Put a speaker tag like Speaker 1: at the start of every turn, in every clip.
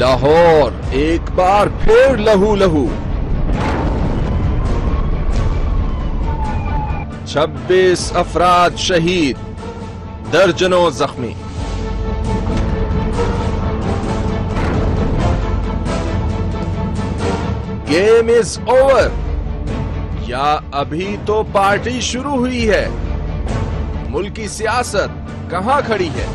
Speaker 1: लाहौर एक बार फिर लहू लहू। 26 अफराद शहीद, दर्जनों जख्मी। गेम इज ओवर या अभी तो पार्टी शुरू हुई है? मुल्क की सियासत कहां खड़ी है?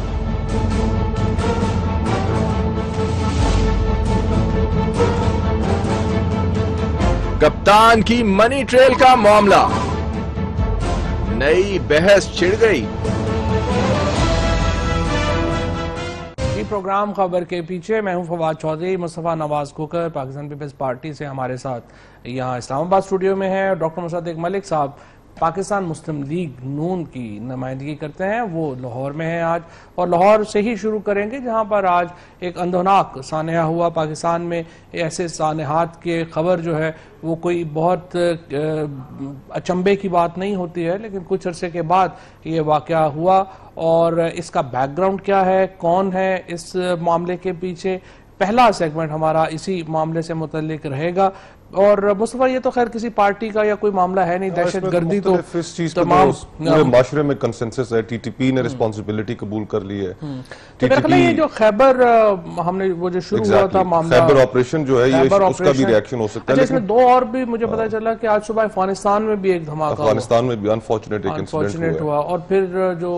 Speaker 1: कप्तान की मनी ट्रेल का मामला, नई बहस छिड़ गई।
Speaker 2: प्रोग्राम खबर के पीछे मैं हूं फवाद चौधरी। मुस्तफा नवाज खोकर पाकिस्तान पीपल्स पार्टी से हमारे साथ यहां इस्लामाबाद स्टूडियो में है। डॉक्टर मुसद्दिक मलिक साहब पाकिस्तान मुस्लिम लीग नून की नुमाइंदगी करते हैं, वो लाहौर में हैं आज, और लाहौर से ही शुरू करेंगे जहां पर आज एक अंदोनाक सानहा हुआ। पाकिस्तान में ऐसे सानहात के खबर जो है वो कोई बहुत अचंभे की बात नहीं होती है, लेकिन कुछ अरसे के बाद ये वाक़या हुआ और इसका बैकग्राउंड क्या है, कौन है इस मामले के पीछे, पहला सेगमेंट हमारा इसी मामले से मुतल्लिक रहेगा। और मुस्तफा ये तो खैर किसी पार्टी का या कोई मामला है नहीं, दहशतगर्दी तो तमाम
Speaker 3: पूरे माशरे में कंसेंसस है। टीटीपी ने रिस्पांसिबिलिटी कबूल कर ली है।
Speaker 2: तो ये जो खैबर हमने वो जो शुरू हुआ था मामला,
Speaker 3: खैबर ऑपरेशन जो है, ये उसका भी रिएक्शन हो सकता है।
Speaker 2: इसमें दो और भी मुझे पता चला कि आज सुबह अफगानिस्तान में भी एक धमाका,
Speaker 3: अफगानिस्तान में भी अनफॉर्चुनेट
Speaker 2: हुआ। और फिर जो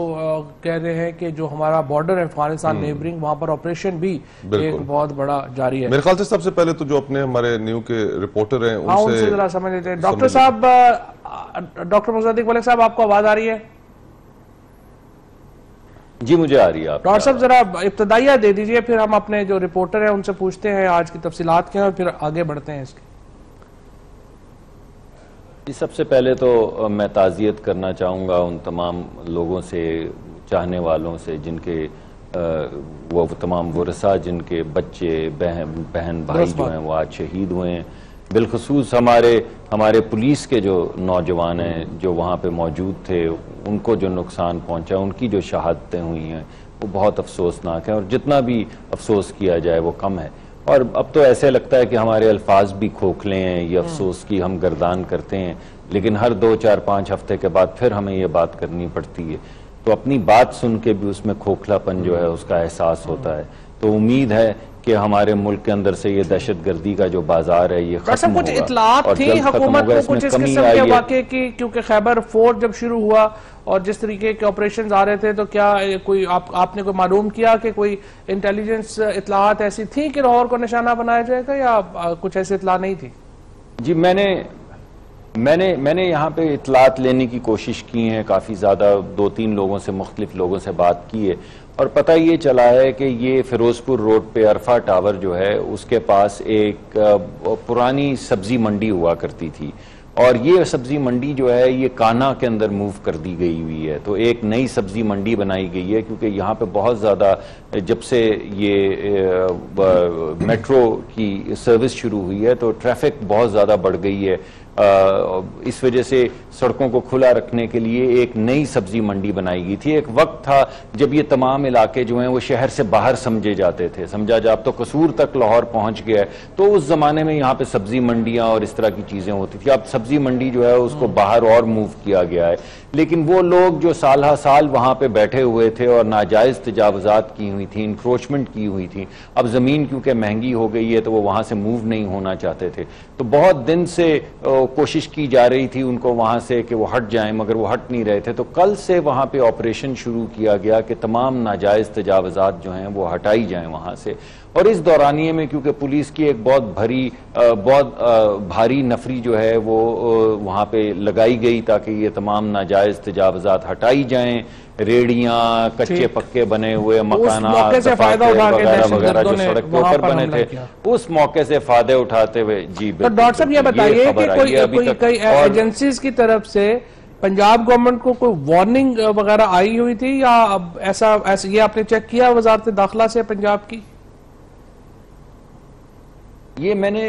Speaker 2: कह रहे हैं कि जो हमारा बॉर्डर है अफगानिस्तान नेबरिंग, वहां पर ऑपरेशन भी एक बहुत बड़ा जारी है।
Speaker 3: मेरे ख्याल से सबसे पहले तो जो अपने हमारे न्यू के रिपोर्टर हैं
Speaker 2: उनसे जरा समझ लेते हैं। डॉक्टर साहब, डॉक्टर मुसद्दिक मलिक साहब, आपको आवाज आ रही है?
Speaker 4: जी मुझे आ रही है।
Speaker 2: डॉक्टर साहब जरा इब्तदाइया दे दीजिए, फिर हम अपने जो रिपोर्टर हैं उनसे पूछते हैं आज की तफसीलात क्या है और फिर आगे बढ़ते हैं इसके।
Speaker 4: जी सबसे पहले तो मैं ताज़ियत करना चाहूँगा उन तमाम लोगों से, चाहने वालों से, जिनके वो तमाम वरसा जिनके बच्चे बहन भाई जो हैं वो आज शहीद हुए हैं। बिलखसूस हमारे पुलिस के जो नौजवान हैं जो वहाँ पे मौजूद थे, उनको जो नुकसान पहुँचा, उनकी जो शहादतें हुई हैं वो बहुत अफसोसनाक है, और जितना भी अफसोस किया जाए वो कम है। और अब तो ऐसे लगता है कि हमारे अल्फाज भी खोखले हैं, ये अफसोस की हम गर्दान करते हैं, लेकिन हर 2, 4, 5 हफ्ते के बाद फिर हमें ये बात करनी पड़ती है, तो अपनी बात सुन के भी उसमें खोखलापन जो है उसका एहसास होता है। तो उम्मीद है कि हमारे मुल्क के अंदर से ये दहशतगर्दी का जो बाजार है ये खत्म होगा।
Speaker 2: कुछ इत्तलात थी हुकूमत को कुछ इस किस्म के वाक़े की, क्योंकि खैबर फोर्ट जब शुरू हुआ और जिस तरीके के ऑपरेशन आ रहे थे, तो क्या कोई आपने कोई मालूम किया कि कोई इंटेलिजेंस इत्तलात ऐसी थी कि लाहौर को निशाना बनाया जाएगा, या कुछ ऐसी इत्तला नहीं थी?
Speaker 4: जी मैंने यहाँ पे इत्तलात लेने की कोशिश की है, काफ़ी ज़्यादा 2-3 लोगों से, मुख्तलिफ लोगों से बात की है, और पता ये चला है कि ये फिरोजपुर रोड पे अरफा टावर जो है उसके पास एक पुरानी सब्जी मंडी हुआ करती थी, और ये सब्जी मंडी जो है ये कान्हा के अंदर मूव कर दी गई हुई है। तो एक नई सब्जी मंडी बनाई गई है, क्योंकि यहाँ पे बहुत ज़्यादा, जब से ये मेट्रो की सर्विस शुरू हुई है तो ट्रैफिक बहुत ज़्यादा बढ़ गई है। इस वजह से सड़कों को खुला रखने के लिए एक नई सब्जी मंडी बनाई गई थी। एक वक्त था जब ये तमाम इलाके जो हैं वो शहर से बाहर समझे जाते थे, समझा जा अब तो कसूर तक लाहौर पहुंच गया है, तो उस जमाने में यहाँ पे सब्जी मंडियां और इस तरह की चीजें होती थी। अब सब्जी मंडी जो है उसको बाहर और मूव किया गया है, लेकिन वो लोग जो साल साल वहां पे बैठे हुए थे और नाजायज तजावजात की हुई थी, इंक्रोचमेंट की हुई थी, अब जमीन क्योंकि महंगी हो गई है तो वो वहां से मूव नहीं होना चाहते थे। तो बहुत दिन से कोशिश की जा रही थी उनको वहां से कि वो हट जाएं, मगर वो हट नहीं रहे थे। तो कल से वहां पे ऑपरेशन शुरू किया गया कि तमाम नाजायज तजावजात जो हैं वो हटाई जाएं वहां से। और इस दौरानिए में क्योंकि पुलिस की एक बहुत भारी नफरी जो है वो वहां पे लगाई गई ताकि ये तमाम नाजायज तजावजात हटाई जाएं, रेडियां, कच्चे पक्के बने हुए मकानात वगैरह जो सड़क के ऊपर बने थे, उस मौके से फायदे उठाते हुए। जी
Speaker 2: तो डॉक्टर साहब ये बताइए कि कोई एजेंसीज की तरफ से पंजाब गवर्नमेंट को कोई वार्निंग वगैरह आई हुई थी, या ऐसा ये आपने चेक किया वजारत दाखिला से पंजाब की?
Speaker 4: ये मैंने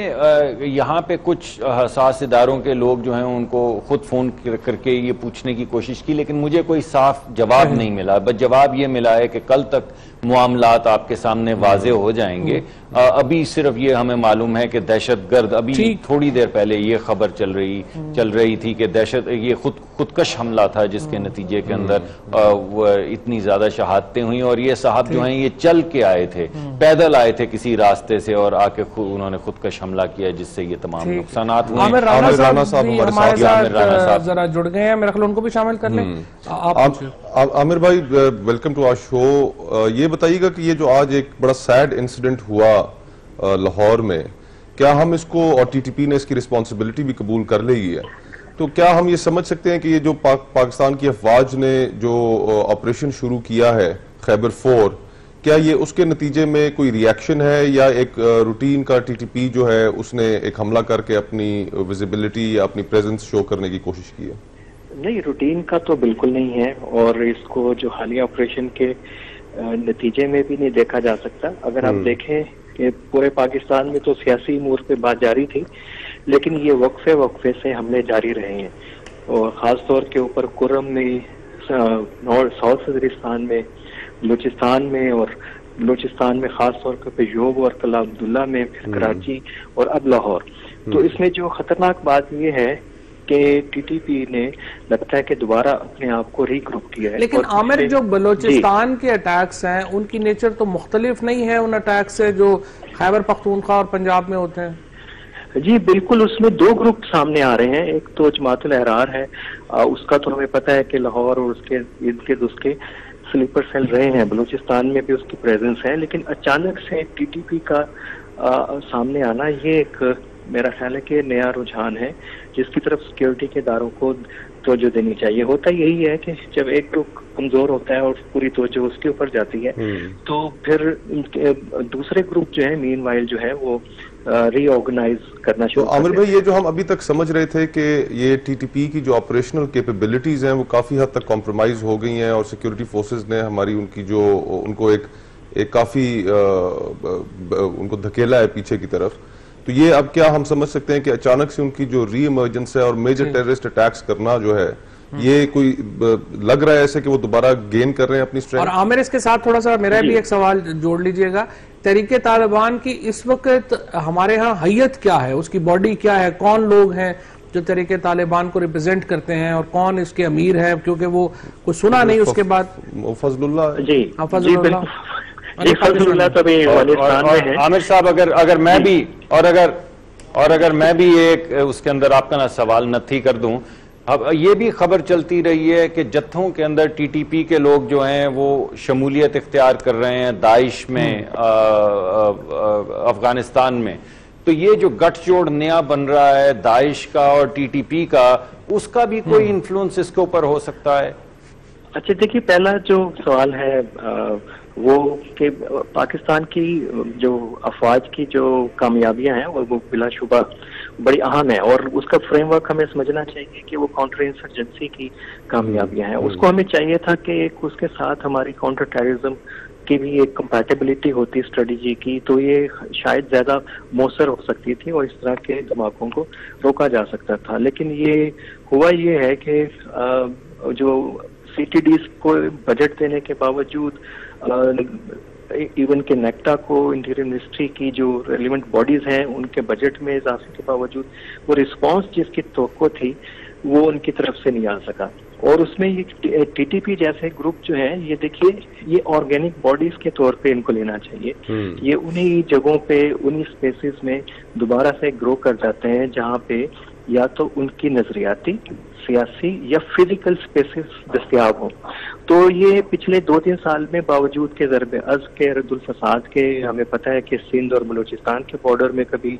Speaker 4: यहाँ पे कुछ हसास इदारों के लोग जो हैं उनको खुद फ़ोन करके ये पूछने की कोशिश की, लेकिन मुझे कोई साफ जवाब नहीं मिला। बस जवाब ये मिला है कि कल तक मामलात आपके सामने वाजे हो जाएंगे। अभी सिर्फ ये हमें मालूम है कि दहशतगर्द, अभी थोड़ी देर पहले ये खबर चल रही थी कि ये खुदकश हमला था जिसके नतीजे के अंदर इतनी ज्यादा शहादतें हुई, और ये साहब जो हैं ये चल के आए थे, पैदल आए थे किसी रास्ते से और आके उन्होंने खुदकश हमला किया जिससे ये तमाम नुकसानात हुए।
Speaker 2: आमिर राना साहब हमारे साथ जरा जुड़ गए हैं, मेरे ख्याल उनको भी शामिल कर लें।
Speaker 3: आमिर भाई, वेलकम टू आवर शो। ये बताइएगा कि ये जो आज एक बड़ा सैड इंसिडेंट हुआ लाहौर में, क्या हम इसको, और टीटीपी ने इसकी रिस्पॉन्सिबिलिटी भी कबूल कर ली है, तो क्या हम ये समझ सकते हैं कि ये जो पाकिस्तान की अफवाज ने जो ऑपरेशन शुरू किया है खैबर 4, क्या ये उसके नतीजे में कोई रिएक्शन है या एक रूटीन का टीटीपी जो है उसने एक हमला करके अपनी विजिबिलिटी या अपनी प्रेजेंस शो करने की कोशिश की है?
Speaker 5: नहीं, रूटीन का तो बिल्कुल नहीं है, और इसको जो हालिया ऑपरेशन के नतीजे में भी नहीं देखा जा सकता। अगर आप देखें कि पूरे पाकिस्तान में तो सियासी उमूर पे बात जारी थी, लेकिन ये वक्फे से हमले जारी रहे हैं, और ख़ास तौर के ऊपर कुर्रम में, साउथ वज़ीरिस्तान में, बलूचिस्तान में, और बलूचिस्तान में ख़ास तौर पे योब और कला अब्दुल्ला में, फिर कराची और अब लाहौर। तो इसमें जो खतरनाक बात ये है कि टीटीपी ने लगता है कि दोबारा अपने आप को रीग्रुप किया है।
Speaker 2: लेकिन आमिर, जो बलूचिस्तान के अटैक्स हैं उनकी नेचर तो मुख्तलिफ नहीं है उन अटैक से जो खैबर पख्तूनख्वा और पंजाब में होते हैं।
Speaker 5: जी बिल्कुल, उसमें दो ग्रुप सामने आ रहे हैं। एक तो जमातुल अहरार है, उसका तो हमें पता है कि लाहौर और उसके इर्द गिर्द उसके स्लीपर सेल रहे हैं, बलूचिस्तान में भी उसकी प्रेजेंस है, लेकिन अचानक से टीटीपी का सामने आना ये एक मेरा ख्याल है कि नया रुझान है जिसकी तरफ सिक्योरिटी के इदारों को तवज्जो देनी चाहिए। होता यही है कि जब एक ग्रुप कमजोर होता है और पूरी तवज्जो उसके ऊपर जाती है, तो फिर दूसरे ग्रुप जो है मीनवाइल जो है वो रीऑर्गेनाइज करना शुरू।
Speaker 3: तो आमिर भाई, ये जो हम अभी तक समझ रहे थे कि ये टीटीपी की जो ऑपरेशनल कैपेबिलिटीज हैं वो काफी हद तक कॉम्प्रोमाइज हो गई हैं, और सिक्योरिटी फोर्सेस ने हमारी उनकी जो उनको एक काफी उनको धकेला है पीछे की तरफ, तो ये अब क्या हम समझ सकते हैं कि अचानक से उनकी जो री इमर्जेंस है और मेजर टेररिस्ट अटैक्स करना जो है, ये कोई लग रहा है ऐसे कि वो दोबारा गेन कर रहे हैं अपनी स्ट्रेंथ?
Speaker 2: और आमिर, इसके साथ थोड़ा सा मेरा भी एक सवाल जोड़ लीजिएगा। तहरीके तालिबान की इस वक्त हमारे यहाँ हैयत क्या है, उसकी बॉडी क्या है, कौन लोग हैं जो तहरीके तालिबान को रिप्रेजेंट करते हैं, और कौन इसके अमीर है, क्योंकि वो कुछ सुना नहीं उसके बाद।
Speaker 3: फजलुल्लाह
Speaker 5: जी,
Speaker 4: आमिर साहब, अगर मैं भी अगर मैं भी एक उसके अंदर आपका ना सवाल नथी कर दूं, अब ये भी खबर चलती रही है कि जत्थों के अंदर टीटीपी के लोग जो हैं वो शमूलियत इख्तियार कर रहे हैं दाइश में, अफगानिस्तान में, तो ये जो गठजोड़ नया बन रहा है दाइश का और टीटीपी का, उसका भी कोई इन्फ्लुएंस इसके ऊपर हो सकता है?
Speaker 5: अच्छा देखिए, पहला जो सवाल है वो कि पाकिस्तान की जो अफवाज की जो कामयाबियां हैं वो बिलाशुबा बड़ी अहम है, और उसका फ्रेमवर्क हमें समझना चाहिए कि वो काउंटर इंसर्जेंसी की कामयाबियां हैं। उसको हमें चाहिए था कि एक उसके साथ हमारी काउंटर टेररिज्म की भी एक कंपैटिबिलिटी होती स्ट्रेटजी की, तो ये शायद ज्यादा मौसर हो सकती थी और इस तरह के धमाकों को रोका जा सकता था। लेकिन ये हुआ ये है कि जो सीटीडीज को बजट देने के बावजूद, इवन के नेक्टा को, इंटीरियर मिनिस्ट्री की जो रेलिवेंट बॉडीज हैं उनके बजट में इजाफे के बावजूद वो रिस्पांस जिसकी तवक्को थी वो उनकी तरफ से नहीं आ सका। और उसमें ये टीटीपी जैसे ग्रुप जो है, ये देखिए, ये ऑर्गेनिक बॉडीज के तौर पे इनको लेना चाहिए। ये उन्हीं जगहों पे, उन्हीं स्पेसेस में दोबारा से ग्रो कर जाते हैं जहाँ पे या तो उनकी नजरियाती, सियासी या फिजिकल स्पेसेस दस्तयाब हों। तो ये पिछले 2-3 साल में बावजूद के ज़रबे अज़ के, रद्दुल फसाद के, हमें पता है कि सिंध और बलूचिस्तान के बॉर्डर में कभी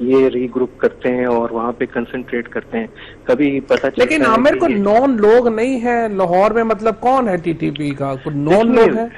Speaker 5: ये रीग्रुप करते हैं और वहाँ पे कंसंट्रेट करते हैं, कभी पता चलता है।
Speaker 2: लेकिन आमिर को नॉन लोग नहीं है लाहौर में, मतलब कौन है टीटीपी का? कुछ नॉन लोग है?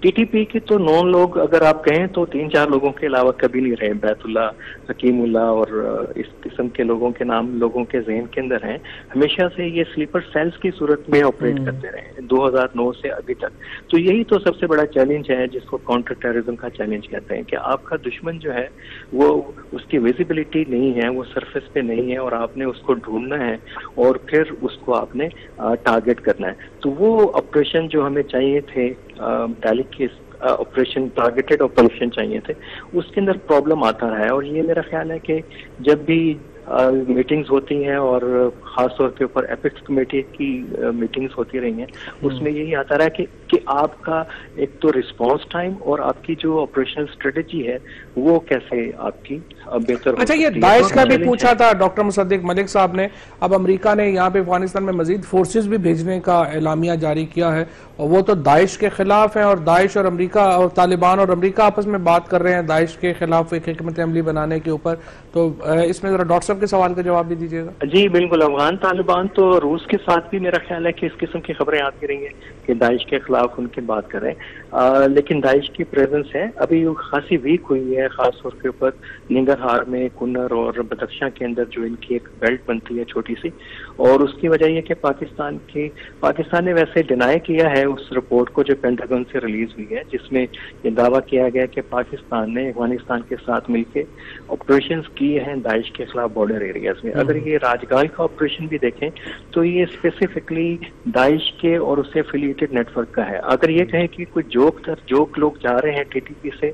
Speaker 5: टीटीपी के तो नॉन लोग अगर आप कहें तो 3-4 लोगों के अलावा कभी नहीं रहे। बैतुल्ला, हकीमुल्ला और इस किस्म के लोगों के नाम लोगों के ज़हन के अंदर हैं। हमेशा से ये स्लीपर सेल्स की सूरत में ऑपरेट करते रहे 2009 से अभी तक। तो यही तो सबसे बड़ा चैलेंज है जिसको काउंटर टेररिज्म का चैलेंज कहते हैं, कि आपका दुश्मन जो है वो, उसकी विजिबिलिटी नहीं है, वो सरफेस पे नहीं है, और आपने उसको ढूंढना है और फिर उसको आपने टारगेट करना है। तो वो ऑपरेशन जो हमें चाहिए थे तालिक के ऑपरेशन, टारगेटेड ऑपरेशन चाहिए थे, उसके अंदर प्रॉब्लम आता रहा है। और ये मेरा ख्याल है कि जब भी मीटिंग्स होती हैं और खास तौर के ऊपर एपिक्स कमेटी की मीटिंग्स होती रही हैं, उसमें यही आता रहा है कि आपका एक तो रिस्पांस टाइम और आपकी जो ऑपरेशनल स्ट्रेटेजी है वो कैसे आपकी बेहतर हो।
Speaker 2: अच्छा, ये दाइश का भी पूछा था डॉक्टर मुसद्दिक मलिक साहब ने। अब अमेरिका ने यहाँ पे अफगानिस्तान में मजीद फोर्सेस भी भेजने का एलामिया जारी किया है, और वो तो दाइश के खिलाफ है, और दाइश और अमेरिका और तालिबान और अमेरिका आपस में बात कर रहे हैं दाइश के खिलाफ एक हिकमत अमली बनाने के ऊपर। तो इसमें जरा डॉक्टर साहब के सवाल का जवाब भी दीजिएगा।
Speaker 5: जी बिल्कुल, अफगान तालिबान तो रूस के साथ भी मेरा ख्याल है कि इस किस्म की खबरें आती रही हैं कि दाइश के खिलाफ उनकी बात कर रहे हैं, लेकिन दाइश की प्रेजेंस है अभी खासी वीक हुई है, खास तौर के ऊपर निंगरहार में, कुन्नर और बदख्शां के अंदर जो इनकी एक बेल्ट बनती है छोटी सी, और उसकी वजह यह कि पाकिस्तान ने वैसे डिनाई किया है उस रिपोर्ट को जो पेंटागन से रिलीज हुई है, जिसमें ये दावा किया गया कि पाकिस्तान ने अफगानिस्तान के साथ मिलकर ऑपरेशंस किए हैं दाइश के खिलाफ बॉर्डर एरियाज में। अगर ये राजगाल का ऑपरेशन भी देखें तो ये स्पेसिफिकली दाइश के और उससे एफिलिएटेड नेटवर्क का है। अगर ये कहें कि कोई जोक लोग जा रहे हैं टीटीपी से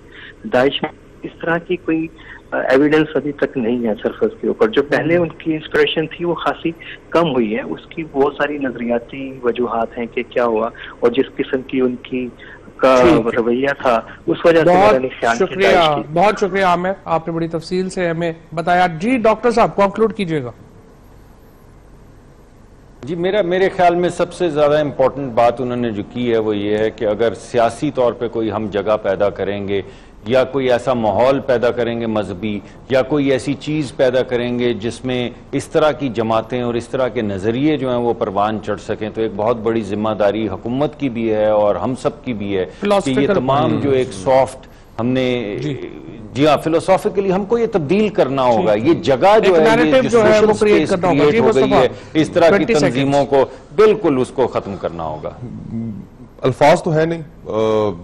Speaker 5: दाइश में, इस तरह की कोई एविडेंस अभी तक नहीं है सरफेस के ऊपर। जो पहले उनकी इंस्पिरेशन थी वो खासी कम हुई है, उसकी बहुत सारी नजरियाती वजूहात हैं कि क्या हुआ, और जिस किस्म की उनकी का रवैया था उस वजह से मेरा नहीं ख्याल।
Speaker 2: शुक्रिया, बहुत शुक्रिया आमिर, आपने बड़ी तफसील से हमें बताया। जी डॉक्टर साहब कंक्लूड कीजिएगा।
Speaker 4: जी मेरे ख्याल में सबसे ज़्यादा इम्पोर्टेंट बात उन्होंने जो की है वो ये है कि अगर सियासी तौर पे कोई हम जगह पैदा करेंगे या कोई ऐसा माहौल पैदा करेंगे मजहबी, या कोई ऐसी चीज़ पैदा करेंगे जिसमें इस तरह की जमातें और इस तरह के नज़रिए जो हैं वो परवान चढ़ सकें, तो एक बहुत बड़ी जिम्मेदारी हुकूमत की भी है और हम सब की भी है कि ये तमाम जो एक सॉफ्ट हमने जी हाँ फिलोसॉफिकली हमको ये तब्दील करना होगा। ये जगह जो है ये जो सोशल स्पेस क्रिएट हो गई है, इस तरह की तंजीमों को बिल्कुल उसको खत्म करना होगा।
Speaker 3: अल्फाज तो है नहीं,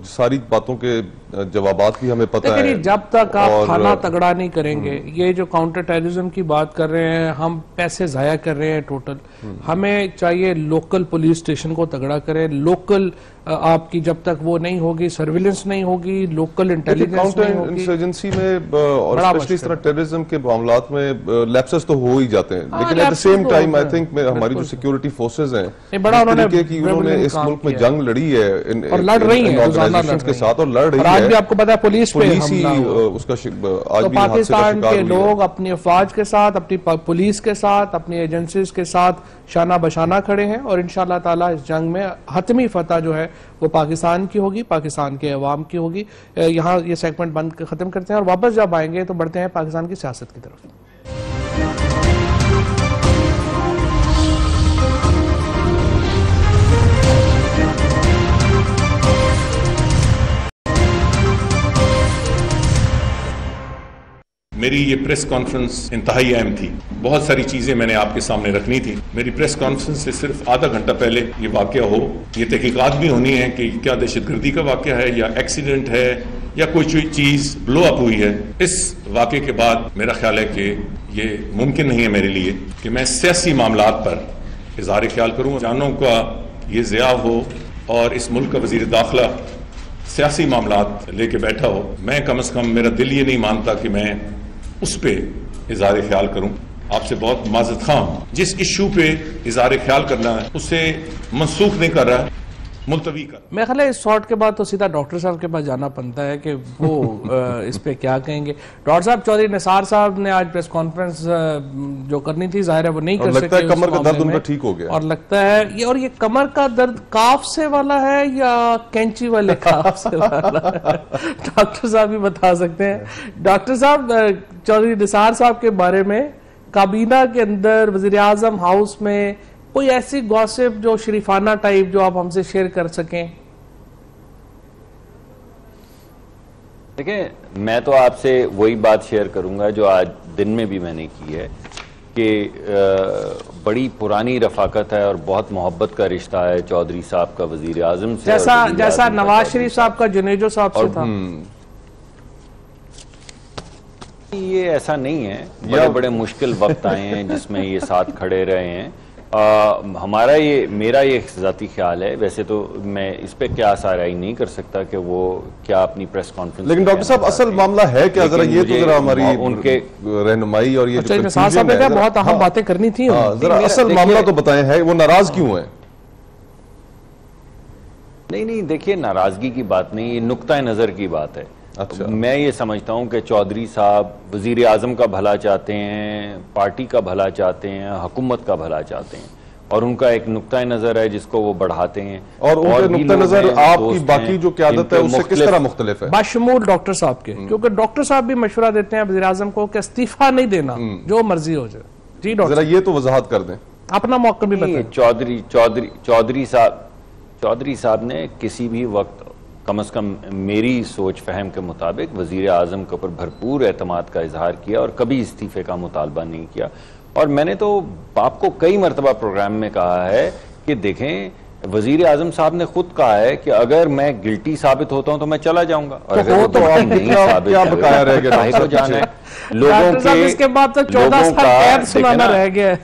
Speaker 3: सारी बातों के जवाबात भी हमें पता है।
Speaker 2: जब तक आप खाना तगड़ा नहीं करेंगे, ये जो काउंटर टेररिज्म की बात कर रहे हैं, हम पैसे जाया कर रहे हैं टोटल। हमें चाहिए लोकल पुलिस स्टेशन को तगड़ा करें, लोकल आपकी जब तक वो नहीं होगी, सर्विलेंस नहीं होगी, लोकल इंटेलिजेंस नहीं होगी,
Speaker 3: इंसर्जेंसी में और स्पेशली इस तरह टेररिज्म के मामलात में लैप्सेस तो हो ही जाते हैं, लेकिन at the same time I think हमारी जो सिक्योरिटी फोर्सेज हैं उन्होंने इस मुल्क में जंग लड़ी है
Speaker 2: और लड़ रही है
Speaker 3: ऑर्गेनाइजेशंस के साथ, और लड़ रही है।
Speaker 2: आज भी आपको पता है पुलिस ही
Speaker 3: उसका आज भी
Speaker 2: पाकिस्तान के लोग अपनी अफवाज के साथ, अपनी पुलिस के साथ, अपनी एजेंसीज के साथ शाना बशाना खड़े हैं, और इंशाअल्लाह ताला इस जंग में हतमी फतह जो है वो पाकिस्तान की होगी, पाकिस्तान के अवाम की होगी। यहाँ ये सेगमेंट बंद खत्म करते हैं और वापस जब आएंगे तो बढ़ते हैं पाकिस्तान की सियासत की तरफ।
Speaker 6: मेरी ये प्रेस कॉन्फ्रेंस इंतहाई अहम थी, बहुत सारी चीजें मैंने आपके सामने रखनी थी। मेरी प्रेस कॉन्फ्रेंस से सिर्फ आधा घंटा पहले ये वाकया हो, ये तहकीकात भी होनी है कि क्या दहशतगर्दी का वाकया है या एक्सीडेंट है या कोई चीज ब्लो अप हुई है। इस वाकये के बाद मेरा ख्याल है कि ये मुमकिन नहीं है मेरे लिए कि मैं सियासी मामलात पर इजहार ख्याल करूँ, जानों का ये ज़िया हो और इस मुल्क का वजीर दाखिला सियासी मामलात लेके बैठा हो। मैं कम से कम, मेरा दिल ये नहीं मानता कि मैं उस पर इजहार ख्याल करूं। आपसे बहुत माजरत खां हूं, जिस इशू पे इजहार ख्याल करना है उसे मनसूख नहीं कर रहा, मुलतवी कर।
Speaker 2: मैं ख्याल है इस शॉट के बाद तो सीधा डॉक्टर साहब के पास जाना बनता है कि वो इस पे क्या कहेंगे। डॉक्टर साहब, चौधरी निसार साहब ने आज प्रेस कॉन्फ्रेंस जो करनी थी जाहिर है वो नहीं कर सके,
Speaker 3: कमर का दर्द उनका ठीक हो गया,
Speaker 2: और लगता है ये, और ये कमर का दर्द काफ से वाला है या कैंची वाले काफ से वाला है? डॉक्टर साहब भी बता सकते हैं। डॉक्टर साहब, चौधरी निसार साहब के बारे में काबीना के अंदर, वजीर आजम हाउस में कोई ऐसी गॉसिप जो शरीफाना टाइप जो आप हमसे शेयर कर सकें?
Speaker 4: देखिए, मैं तो आपसे वही बात शेयर करूंगा जो आज दिन में भी मैंने की है कि बड़ी पुरानी रफाकत है और बहुत मोहब्बत का रिश्ता है चौधरी साहब का वजीर आजम से,
Speaker 2: जैसा नवाज शरीफ साहब का जुनेजो साहब से था। ये
Speaker 4: ऐसा नहीं है, बड़े बड़े मुश्किल वक्त आए हैं जिसमें ये साथ खड़े रहे हैं, मेरा ये ज़ाती ख्याल है, वैसे तो मैं इस पे क्या साराई नहीं कर सकता कि वो क्या अपनी प्रेस कॉन्फ्रेंस,
Speaker 3: लेकिन डॉक्टर साहब असल मामला है क्या, जरा ये तो जरा हमारी उनके रहनुमाई और ये जो
Speaker 2: साहब ने बहुत अहम बातें करनी थी,
Speaker 3: जरा असल मामला तो बताएं, है वो नाराज क्यों है?
Speaker 4: नहीं, देखिए नाराजगी की बात नहीं, ये नुक्ता नजर की बात है।
Speaker 3: अच्छा।
Speaker 4: मैं ये समझता हूं कि चौधरी साहब वजीर आजम का भला चाहते हैं, पार्टी का भला चाहते हैं, हुकूमत का भला चाहते हैं, और उनका एक नुक्ता नजर है जिसको वो बढ़ाते हैं।
Speaker 3: और उनके नुक्ता नजर आपकी बाकी जो क़यादत है उससे किस तरह मुख्तलिफ है?
Speaker 2: बाशमूल डॉक्टर साहब के, क्योंकि डॉक्टर साहब भी मशवरा देते हैं वजीर आजम को कि इस्तीफा नहीं देना, जो मर्जी हो जाए। जी डॉक्टर,
Speaker 3: जरा ये तो वजाहत कर दें,
Speaker 2: अपना मौका भी बताएं।
Speaker 4: चौधरी साहब ने किसी भी वक्त, कम से कम मेरी सोच फहम के मुताबिक, वजीर आजम के ऊपर भरपूर एतमाद का इजहार किया और कभी इस्तीफे का मुतालबा नहीं किया। और मैंने तो आपको कई मरतबा प्रोग्राम में कहा है कि देखें, वजीर आजम साहब ने खुद कहा है कि अगर मैं गिल्टी साबित होता हूं तो मैं चला जाऊंगा, और अगर वो तो आप नहीं साबित को जाना है लोगों के,
Speaker 2: इसके बाद तो 14 साल कैद सुनाना रह गया।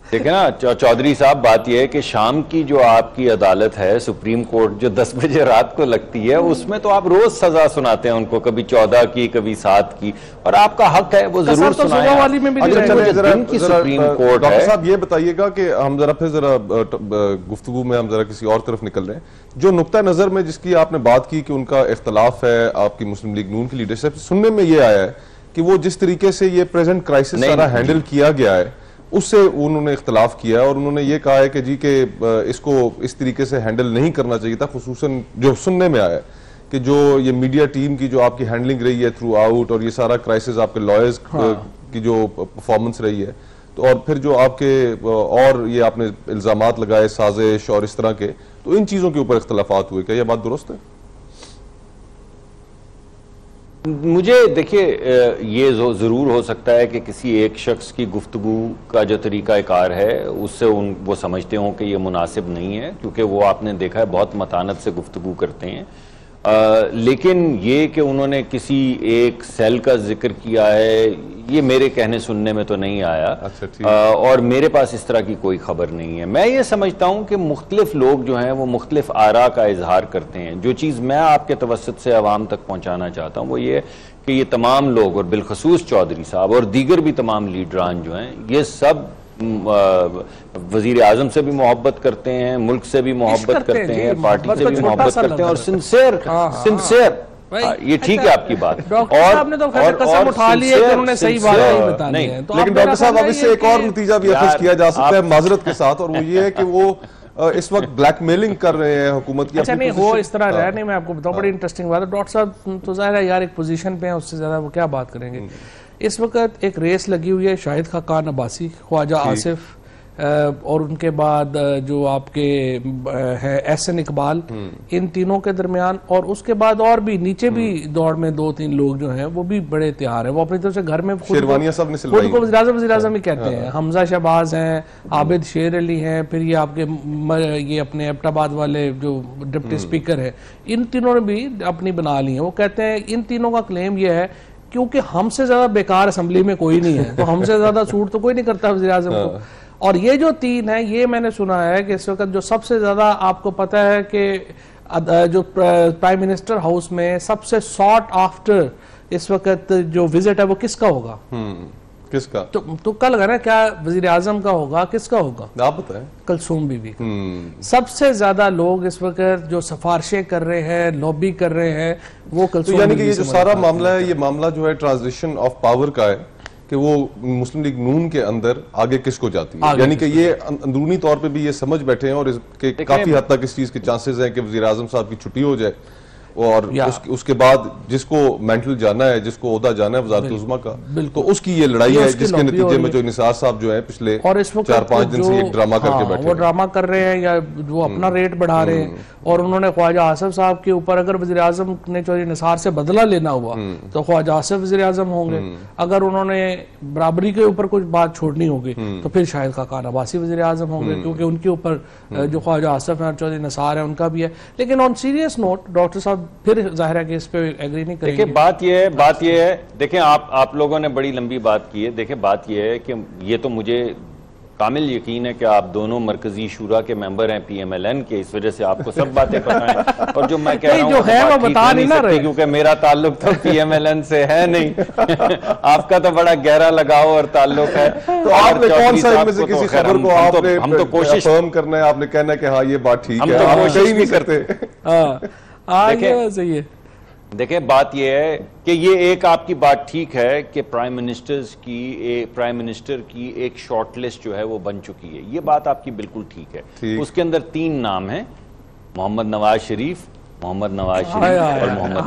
Speaker 4: देखिए ना चौधरी साहब, बात यह है कि शाम की जो आपकी अदालत है, सुप्रीम कोर्ट, जो 10 बजे रात को लगती है, उसमें तो आप रोज सजा सुनाते हैं उनको, कभी 14 की, कभी 7 की, और आपका हक है वो जरूर सुनाएं।
Speaker 2: वाली में भी
Speaker 4: सुप्रीम कोर्ट
Speaker 3: डॉक्टर साहब ये बताइएगा कि हम जरा फिर जरा गुफ्तगू में हम जरा किसी और तरफ निकल रहे हैं। जो नुक्ता नजर में जिसकी आपने बात की कि उनका इख्तलाफ है आपकी मुस्लिम लीग नून की लीडरशिप, सुनने में ये आया है कि वो जिस तरीके से ये प्रेजेंट क्राइसिस सारा हैंडल किया गया है उससे उन्होंने इख्तलाफ किया, और उन्होंने ये कहा है कि जी के इसको इस तरीके से हैंडल नहीं करना चाहिए था। खुसूसन जो सुनने में आया कि जो ये मीडिया टीम की जो आपकी हैंडलिंग रही है थ्रू आउट, और ये सारा क्राइसिस आपके लॉयर्स की जो परफॉर्मेंस रही है, तो और फिर जो आपके और ये आपने इल्जामात लगाए साजिश और इस तरह के, तो इन चीजों के ऊपर इख्तलाफात हुए, क्या यह बात दुरुस्त है?
Speaker 4: मुझे देखिए, ये जरूर हो सकता है कि किसी एक शख्स की गुफ्तगू का जो तरीकाकार है उससे वो समझते हों कि ये मुनासिब नहीं है, क्योंकि वो आपने देखा है बहुत मतानत से गुफ्तगू करते हैं। लेकिन ये कि उन्होंने किसी एक सेल का जिक्र किया है, ये मेरे कहने सुनने में तो नहीं आया।
Speaker 3: अच्छा,
Speaker 4: और मेरे पास इस तरह की कोई खबर नहीं है। मैं ये समझता हूं कि मुख्तलिफ लोग जो हैं वो मुख्तलिफ आरा का इजहार करते हैं। जो चीज़ मैं आपके तवस्सुत से आवाम तक पहुंचाना चाहता हूं वो ये कि ये तमाम लोग, और बिलखसूस चौधरी साहब और दीगर भी तमाम लीडरान जो हैं, ये सब वजीर आजम से भी मोहब्बत करते हैं, मुल्क से भी मोहब्बत करते हैं, पार्टी से भी मोहब्बत करते हैं, और सिंसियर ये ठीक है आपकी बात।
Speaker 2: और तो कसम उठा ली है कि उन्होंने सही बात नहीं बताई है। तो
Speaker 3: लेकिन डॉक्टर साहब अब इससे एक और नतीजा भी अखज़ किया जा सकता है माजरत के साथ, और वो ये है कि वो इस वक्त ब्लैकमेलिंग कर रहे हैं हुकूमत की।
Speaker 2: अच्छा नहीं, वो इस तरह रहा नहीं। मैं आपको बताऊं, बड़ी इंटरेस्टिंग बात है। डॉक्टर साहब तो जाहिर है यार एक पोजीशन पे हैं, उससे ज्यादा वो क्या बात करेंगे। इस वक्त एक रेस लगी हुई है शाहिद खाकान अब्बासी, ख्वाजा आसिफ, और उनके बाद जो आपके है एहसन इकबाल, इन तीनों के दरमियान, और उसके बाद और भी नीचे भी दौड़ में 2-3 लोग जो हैं वो भी बड़े तैयार हैं। वो अपनी तरफ से घर में खुद को वज़ीर आज़म ही कहते हैं। हमजा शहबाज हैं, आबिद शेर अली हैं, फिर ये आपके ये अपने एबटाबाद वाले जो डिप्टी स्पीकर है, इन तीनों ने भी अपनी बना ली है। वो कहते हैं, इन तीनों का क्लेम ये है क्योंकि हमसे ज्यादा बेकार असेंबली में कोई नहीं है, तो हमसे ज्यादा सूट तो कोई नहीं करता वज़ीर आज़म को। और ये जो 3 है, ये मैंने सुना है कि इस वक्त जो सबसे ज्यादा, आपको पता है कि जो प्राइम मिनिस्टर हाउस में सबसे सॉट आफ्टर इस वक्त जो विजिट है वो किसका होगा?
Speaker 3: किसका?
Speaker 2: तो कल लगा ना, क्या वजीर आजम का होगा, किसका होगा
Speaker 3: आप बताएं?
Speaker 2: कुलसूम बीबी का। सबसे ज्यादा लोग इस वक्त जो सिफारिशें कर रहे हैं, लॉबी कर रहे हैं, वो कुलसूम।
Speaker 3: तो यानी कि ये जो सारा मामला है, ये मामला जो है ट्रांजिशन ऑफ पावर का है कि वो मुस्लिम लीग नून के अंदर आगे किसको जाती है। यानी कि ये अंदरूनी तौर पे भी ये समझ बैठे हैं, और इसके काफी हद तक इस चीज के चांसेस हैं कि वज़ीर आज़म साहब की छुट्टी हो जाए, और उसके बाद जिसको मेंटल जाना है, जिसको ओहदा जाना है वज़ारत उज़्मा का, तो उसकी ये लड़ाई है, जिसके नतीजे में जो निसार साहब जो है पिछले 4-5 दिन से एक ड्रामा करके बैठे,
Speaker 2: वो ड्रामा कर रहे हैं या वो अपना रेट बढ़ा रहे हैं। और उन्होंने ख्वाजा आसिफ साहब के ऊपर, अगर वज़ीर आज़म ने चौधरी निसार से बदला लेना हुआ तो ख्वाजा आसिफ वज़ीर आज़म होंगे, अगर उन्होंने बराबरी के ऊपर कुछ बात छोड़नी होगी तो फिर शाहिद खाकान अब्बासी वज़ीर आज़म होंगे, क्योंकि उनके ऊपर जो ख्वाजा आसिफ है, चौधरी निसार है, उनका भी है। लेकिन ऑन सीरियस नोट, डॉक्टर साहब सब फिर जाहिर है कि इस पे एग्री नहीं करेंगे।
Speaker 4: देखिए बात यह है, देखें आप लोगों ने बड़ी लंबी बात की है। देखिए बात यह है कि ये तो मुझे कामिल यकीन है कि आप दोनों मरकजी शूरा के मेंबर हैं PMLN के, इस वजह से आपको सब बातें पता हैं। और जो मैं कह रहा हूं वो बता नहीं सकते क्योंकि मेरा ताल्लुक तो PMLN से है नहीं। आपका तो बड़ा गहरा लगाव और ताल्लुक है।
Speaker 3: तो आपने कौन सा इनमें से किसी खबर को आपने हम तो कोशिश फर्म करना है, आपने कहना है कि हाँ ये बात ठीक है,
Speaker 4: हम तो कोशिश नहीं करते।
Speaker 2: सही है।
Speaker 4: देखिए बात यह है कि ये एक आपकी बात ठीक है कि प्राइम मिनिस्टर की एक शॉर्टलिस्ट जो है वो बन चुकी है, ये बात आपकी बिल्कुल ठीक है। उसके अंदर 3 नाम हैं, मोहम्मद नवाज शरीफ और मोहम्मद,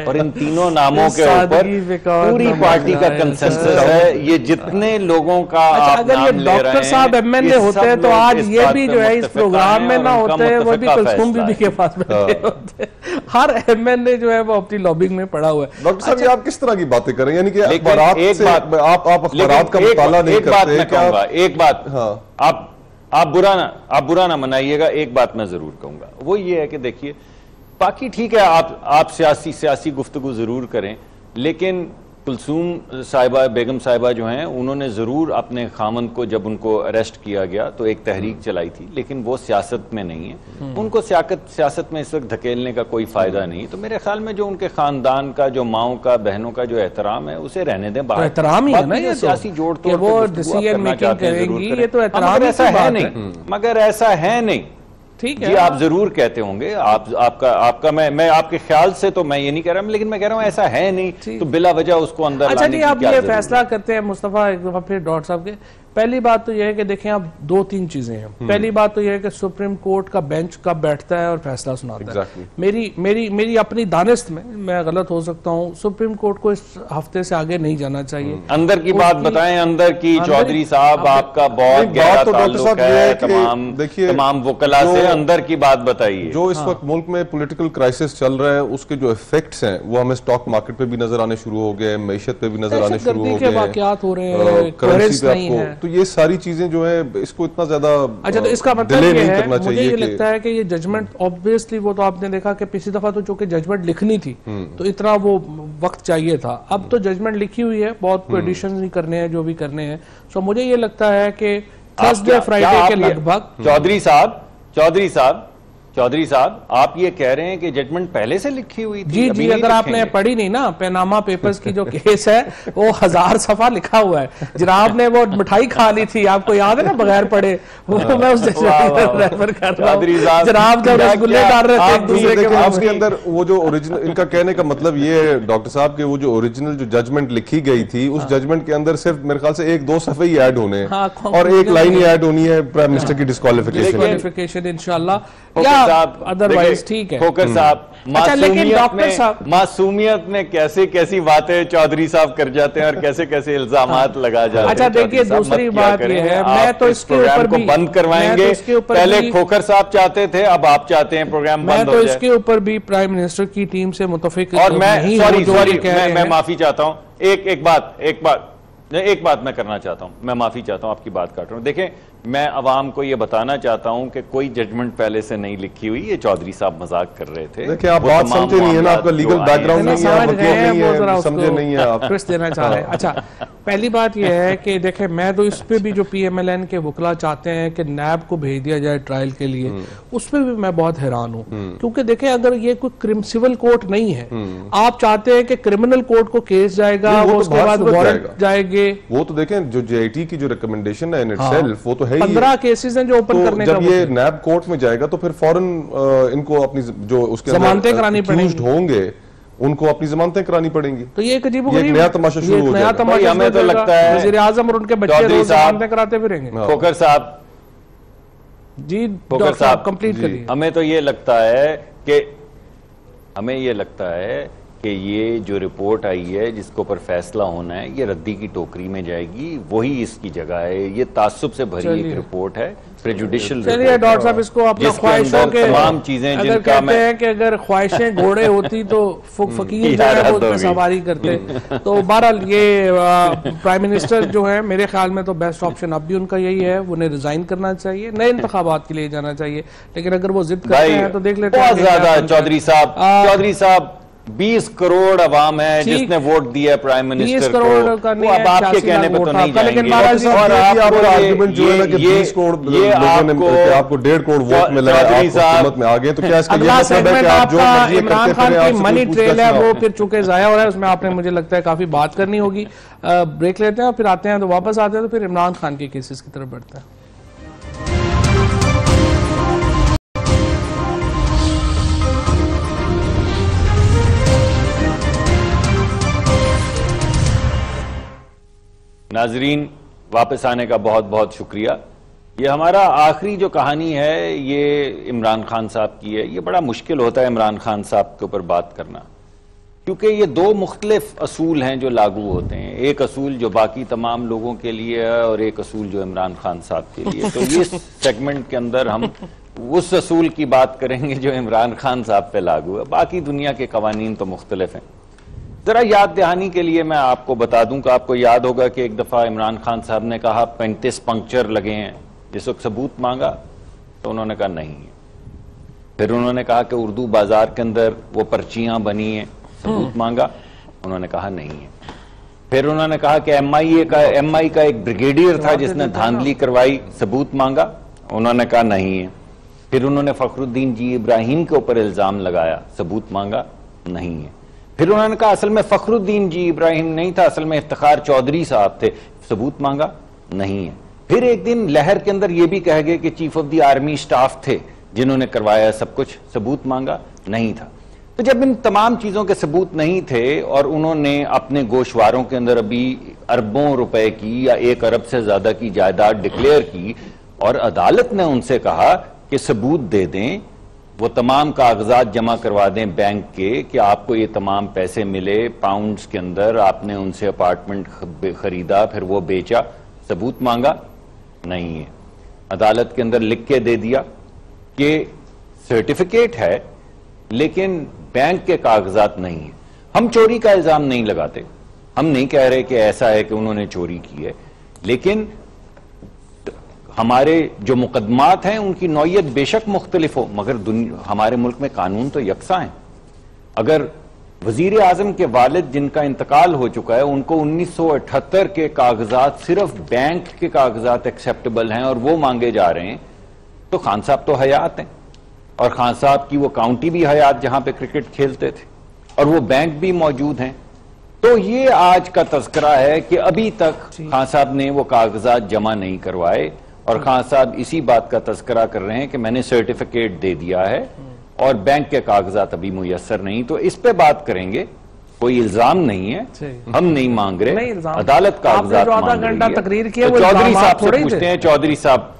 Speaker 4: और इन तीनों नामों के ऊपर पूरी पार्टी का कंसेंसस है। ये जितने लोगों का
Speaker 2: अगर ये डॉक्टर साहब MLA होते हैं तो आज ये भी जो है इस प्रोग्राम में ना होते, वो भी कुलसूम बीबी के पास बैठे होते। हर MLA जो है वो अपनी लॉबिंग में पड़ा हुआ है।
Speaker 3: डॉक्टर साहब ये आप किस तरह की बातें कर रहे हैं, यानी कि अखबारात से आप अखबारात का मुताला नहीं करते?
Speaker 4: एक बात आप बुरा ना मनाइएगा, एक बात मैं जरूर कहूंगा, वो ये है कि देखिए बाकी ठीक है आप सियासी गुफ्तगू जरूर करें, लेकिन कुलसूम साहिबा, बेगम साहिबा जो हैं, उन्होंने जरूर अपने खामन को, जब उनको अरेस्ट किया गया तो एक तहरीक चलाई थी, लेकिन वो सियासत में नहीं है। उनको सियासत में इस वक्त धकेलने का कोई फायदा नहीं। तो मेरे ख्याल में जो उनके खानदान का, जो माओं का, बहनों का जो एहतराम है, उसे रहने दें बाहर।
Speaker 2: एहतराम ही है ना, ये
Speaker 4: सियासी जोड़ तोड़
Speaker 2: वो डिसीजन मेकिंग करेंगी, ये तो एहतराम
Speaker 4: ऐसा है नहीं, मगर ऐसा है नहीं।
Speaker 2: ठीक है
Speaker 4: जी आप जरूर कहते होंगे, आपका मैं आपके ख्याल से तो मैं ये नहीं कह रहा, लेकिन मैं कह रहा हूं ऐसा है नहीं, तो बिला वजह उसको अंदर
Speaker 2: अच्छा जी, आप ये फैसला करते हैं मुस्तफा एक दफा फिर डॉक्टर साहब के। पहली बात तो यह है कि देखें आप 2-3 चीजें हैं। पहली बात तो यह है कि सुप्रीम कोर्ट का बेंच कब बैठता है और फैसला सुनाता है। मेरी अपनी दानिश्त में, मैं गलत हो सकता हूं, सुप्रीम कोर्ट को इस हफ्ते से आगे नहीं जाना चाहिए।
Speaker 4: अंदर की बात बताएं, अंदर की चौधरी साहब आपका बहुत गहरा ताल्लुक है तमाम वकला से, अंदर की बात बताइए।
Speaker 3: जो इस वक्त मुल्क में पॉलिटिकल क्राइसिस चल रहा है, उसके जो इफेक्ट्स हैं वो हमें स्टॉक मार्केट पे भी नजर आने शुरू हो गए, मैशत पे भी नजर आने शुरू हो गए,
Speaker 2: वाकयात हो रहे हैं, करेंसी नहीं है।
Speaker 3: तो ये सारी चीजें जो है इसको इतना ज्यादा
Speaker 2: अच्छा, तो इसका मतलब ये है, मुझे ये लगता है कि ये जजमेंट ऑब्वियसली, वो तो आपने देखा कि पिछली दफा तो चूंकि जजमेंट लिखनी थी तो इतना वो वक्त चाहिए था, अब तो जजमेंट लिखी हुई है, बहुत एडिशन नहीं करने हैं, जो भी करने हैं। सो मुझे ये लगता है कि थर्सडे फ्राइडे के लगभग।
Speaker 4: चौधरी साहब आप ये कह रहे हैं कि जजमेंट पहले से लिखी हुई थी?
Speaker 2: जी, अगर आपने पढ़ी नहीं ना, पैनामा पेपर्स की जो केस है वो 1000 सफा लिखा हुआ है। जनाब ने वो मिठाई खा ली थी, आपको याद है ना, बगैर पढ़े। वो मैं उस रेफर कर रहा हूं। जनाब जब रसगुल्ले डाल रहे थे एक दूसरे के मुंह
Speaker 3: के अंदर, वो जो ओरिजिनल, इनका कहने का मतलब ये है डॉक्टर साहब के, वो जो ओरिजिनल जो जजमेंट लिखी गई थी, उस जजमेंट के अंदर सिर्फ मेरे ख्याल से 1-2 सफे ही ऐड होने हैं और एक लाइन ही ऐड होनी है प्राइम मिनिस्टर की
Speaker 2: डिस्क्वालिफिकेशन इंशाल्लाह, या अदरवाइज ठीक है।
Speaker 4: खोकर साहब,
Speaker 2: अच्छा, लेकिन डॉक्टर साहब
Speaker 4: मासूमियत में कैसी कैसी बातें चौधरी साहब कर जाते हैं और कैसे कैसे इल्जामात लगा जाते हैं।
Speaker 2: अच्छा देखिए, दूसरी बात ये है, मैं तो इसके ऊपर भी
Speaker 4: बंद करवाएंगे। पहले खोकर साहब चाहते थे, अब आप चाहते हैं प्रोग्राम बंद हो जाए।
Speaker 2: मैं तो इसके ऊपर भी प्राइम मिनिस्टर की टीम से मुतफिक,
Speaker 4: और मैं माफी चाहता हूँ। एक बात मैं करना चाहता हूं, मैं माफी चाहता हूं, आपकी बात काट रहा हूं। देखें, मैं अवाम को ये बताना चाहता हूं कि कोई जजमेंट पहले से नहीं लिखी हुई, ये चौधरी साहब मजाक कर रहे थे।
Speaker 3: देखिए आप बात समझे नहीं है ना, आपका लीगल बैकग्राउंड नहीं है, समझे नहीं है, आप
Speaker 2: ट्विस्ट देना चाह रहे हैं। अच्छा, पहली बात यह है कि देखें, मैं तो इस पे भी जो PMLN के वकला चाहते हैं कि नैब को भेज दिया जाए ट्रायल के लिए, उस पर भी मैं बहुत हैरान हूँ। क्योंकि देखें, अगर ये कोई सिविल कोर्ट नहीं है, आप चाहते हैं कि क्रिमिनल कोर्ट को केस जाएगा, वो उसके बाद वारंट जाएंगे।
Speaker 3: वो तो देखें, जो JIT की जो रिकमेंडेशन है इन इटसेल्फ, वो तो है ही।
Speaker 2: 15 केसेस हैं जो ओपन करने का।
Speaker 3: जब ये नैब कोर्ट में जाएगा तो फिर फौरन इनको अपनी जो उसके
Speaker 2: जमानतें करानी पड़ेंगी,
Speaker 3: होंगे उनको अपनी जमानतें करानी पड़ेंगी।
Speaker 2: तो ये एक अजीब-ओ-गरीब
Speaker 3: नया तमाशा शुरू हो जाएगा।
Speaker 4: हमें तो लगता है
Speaker 2: वज़ीर आज़म और उनके बच्चे रोज जमानतें कराते फिरेंगे।
Speaker 4: खोकर साहब
Speaker 2: जी, खोकर साहब कंप्लीट करिए।
Speaker 4: हमें तो ये लगता है कि कि ये जो रिपोर्ट आई है जिसके ऊपर फैसला होना है ये रद्दी की टोकरी में जाएगी, वही इसकी जगह है। ये तासुब से भरी एक रिपोर्ट है, प्रेजुडिशियल।
Speaker 2: चलिए डॉक्टर साहब, इसको अपना ख्वाहिशों के
Speaker 4: तमाम चीजें
Speaker 2: अगर कहते हैं कि अगर ख्वाहिशें घोड़े होती तो फकीर जो है वो उसमें सवारी करते। तो बहरहाल ये प्राइम मिनिस्टर जो है मेरे ख्याल में तो बेस्ट ऑप्शन अब भी उनका यही है, उन्हें रिजाइन करना चाहिए, नए इंतखाबात के लिए जाना चाहिए। लेकिन अगर वो जिद करते हैं तो देख लेते हैं।
Speaker 4: बहुत ज्यादा चौधरी साहब 20 करोड़ अवाम है जिसने वोट दिया प्राइम मिनिस्टर
Speaker 2: 20 करोड़ का
Speaker 4: वो अब आपके कहने पे तो नहीं जाएंगे।
Speaker 3: और आपका आर्गुमेंट जो है ना कि 20 करोड़ लोगों ने आपको 1.5 करोड़ वोट मिला है, आप हुकूमत में आ गए, तो क्या इसका ये मतलब है कि आप जो मर्जी
Speaker 2: इमरान खान की मनी ट्रेल है वो फिर चुके जाया हो रहा है, उसमें आपने मुझे लगता है काफी बात करनी होगी। ब्रेक लेते हैं और फिर आते हैं, तो वापस आते हैं तो फिर इमरान खान के केसेस की तरफ बढ़ते हैं।
Speaker 4: नाजरीन, वापस आने का बहुत बहुत शुक्रिया। ये हमारा आखिरी जो कहानी है ये इमरान खान साहब की है। ये बड़ा मुश्किल होता है इमरान खान साहब के ऊपर बात करना, क्योंकि ये दो मुख्तलिफ असूल हैं जो लागू होते हैं। एक असूल जो बाकी तमाम लोगों के लिए है और एक असूल जो इमरान खान साहब के लिए। तो इस सेगमेंट के अंदर हम उस असूल की बात करेंगे जो इमरान खान साहब पे लागू है, बाकी दुनिया के कवानीन तो मुख्तलिफ हैं। जरा याद दहानी के लिए मैं आपको बता दूं कि आपको याद होगा कि एक दफा इमरान खान साहब ने कहा 35 पंक्चर लगे हैं, जिस वक्त सबूत मांगा तो उन्होंने कहा नहीं है। फिर उन्होंने कहा कि उर्दू बाजार के अंदर वो पर्चियां बनी हैं, सबूत मांगा, उन्होंने कहा नहीं है। फिर उन्होंने कहा कि एमआई का एक ब्रिगेडियर था जिसने धांधली करवाई, सबूत मांगा, उन्होंने कहा नहीं है। फिर उन्होंने फखरुद्दीन जी इब्राहिम के ऊपर इल्जाम लगाया, सबूत मांगा, नहीं है। फिर उन्होंने कहा असल में फखरुद्दीन जी इब्राहिम नहीं था, असल में इफ्तिखार चौधरी साहब थे, सबूत मांगा, नहीं है। फिर एक दिन लहर के अंदर यह भी कह गए कि chief of the army staff थे जिन्होंने करवाया सब कुछ, सबूत मांगा, नहीं था। तो जब इन तमाम चीजों के सबूत नहीं थे और उन्होंने अपने गोशवारों के अंदर अभी अरबों रुपए की या 1 अरब से ज्यादा की जायदाद डिक्लेयर की और अदालत ने उनसे कहा कि सबूत दे दें, वो तमाम कागजात जमा करवा दें बैंक के कि आपको ये तमाम पैसे मिले पाउंड्स के अंदर, आपने उनसे अपार्टमेंट खरीदा फिर वो बेचा, सबूत मांगा, नहीं है। अदालत के अंदर लिख के दे दिया कि सर्टिफिकेट है लेकिन बैंक के कागजात नहीं है। हम चोरी का इल्जाम नहीं लगाते, हम नहीं कह रहे कि ऐसा है कि उन्होंने चोरी की है, लेकिन हमारे जो मुकदमात हैं उनकी नौयत बेशक मुख्तलिफ हो, मगर हमारे मुल्क में कानून तो यकसा हैं। अगर वजीर आजम के वालिद जिनका इंतकाल हो चुका है उनको 1978 के कागजात, सिर्फ बैंक के कागजात एक्सेप्टेबल हैं और वो मांगे जा रहे हैं, तो खान साहब तो हयात हैं और खान साहब की वो काउंटी भी हयात जहां पे क्रिकेट खेलते थे और वो बैंक भी मौजूद हैं। तो ये आज का तज़किरा है कि अभी तक खान साहब ने वो कागजात जमा नहीं करवाए और खान साहब इसी बात का तज़किरा कर रहे हैं कि मैंने सर्टिफिकेट दे दिया है और बैंक के कागजात अभी मुयस्सर नहीं। तो इस पे बात करेंगे, कोई इल्जाम नहीं है, हम नहीं मांग रहे, अदालत कागजात मांग रही है।
Speaker 2: तकरीर किया
Speaker 4: तो चौधरी साहब से पूछते हैं, चौधरी साहब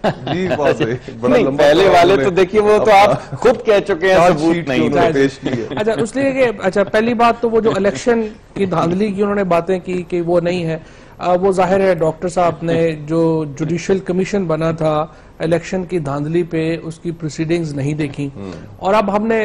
Speaker 4: नहीं, पहले वाले तो देखिए वो तो आप खुद कह चुके हैं सबूत नहीं पेश किए।
Speaker 2: अच्छा, उसलिए कि अच्छा पहली बात तो वो जो इलेक्शन की धांधली की उन्होंने बातें की कि वो नहीं है, वो जाहिर है डॉक्टर साहब ने जो जुडिशियल कमीशन बना था इलेक्शन की धांधली पे उसकी प्रोसीडिंग्स नहीं देखी। और अब हमने